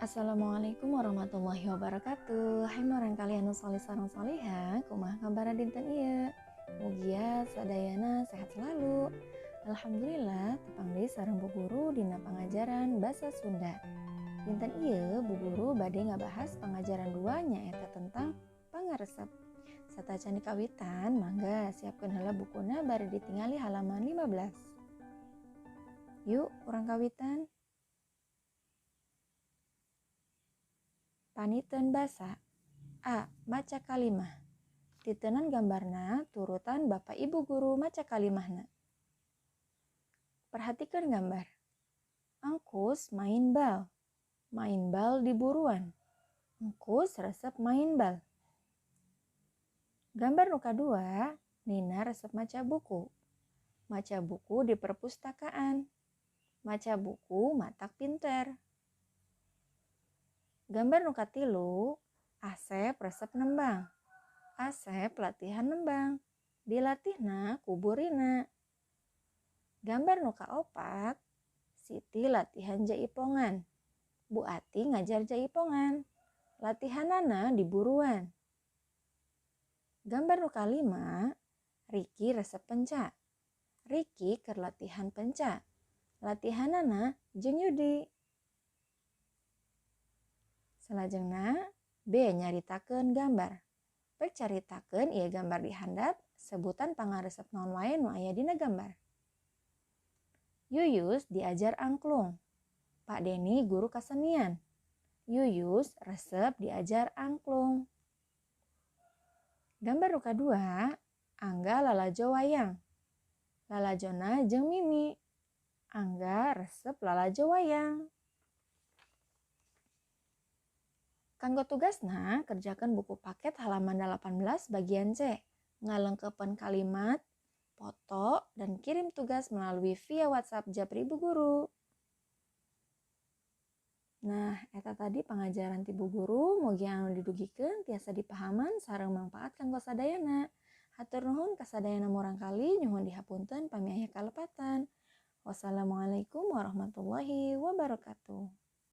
Assalamualaikum warahmatullahi wabarakatuh. Hai marang kalian solih sareng soliha, kumaha kabar dinten ieu? Mugia sadayana sehat selalu. Alhamdulillah, tepang deui sareng Bu Guru dina pangajaran Basa Sunda. Dinten ieu Bu Guru bade ngabahas pangajaran 2 nyaeta tentang pangaresep. Satacan kawitan, mangga siapkeun heula bukuna bari ditingali halaman 15. Yuk, urang kawitan. Paniteun basa. A. Maca kalimah. Titeunan gambarna turutan Bapak Ibu Guru maca kalimahna. Perhatikan gambar. Angkus main bal. Main bal di buruan. Angkus resep main bal. Gambar nu kadua, Nina resep maca buku. Maca buku di perpustakaan. Maca buku matak pinter. Gambar nu katilu, Asep resep nembang. Asep latihan nembang. Dilatihna ku Burina. Gambar nu kaopat, Siti latihan jaipongan. Bu Ati ngajar jaipongan. Latihanana di buruan. Gambar nu kalima, Riki resep penca. Riki keur latihan penca. Latihanana jeung Yudi. Salajengna B. Nyaritakeun gambar. Pek caritakeun ieu gambar di handap, sebutan pangaresep naon wae nu aya dina gambar. Yuyus diajar angklung. Pak Deni guru kasenian. Yuyus resep diajar angklung. Gambar nu kadua, Angga lalajo wayang. Lalajona jeung Mimi. Angga resep lalajo wayang. Kanggo tugasna, kerjakan buku paket halaman 18 bagian C. Ngalengkepan kalimat, foto, dan kirim tugas melalui via WhatsApp Japri Bu Guru. Nah, eta tadi pengajaran ti Bu Guru, mugia anu didugikeun tiasa dipahaman sareng mangpaat kanggo sadayana. Hatur nuhun ka sadayana murang kali, nyuhun dihapunten pami aya kalepatan. Wassalamualaikum warahmatullahi wabarakatuh.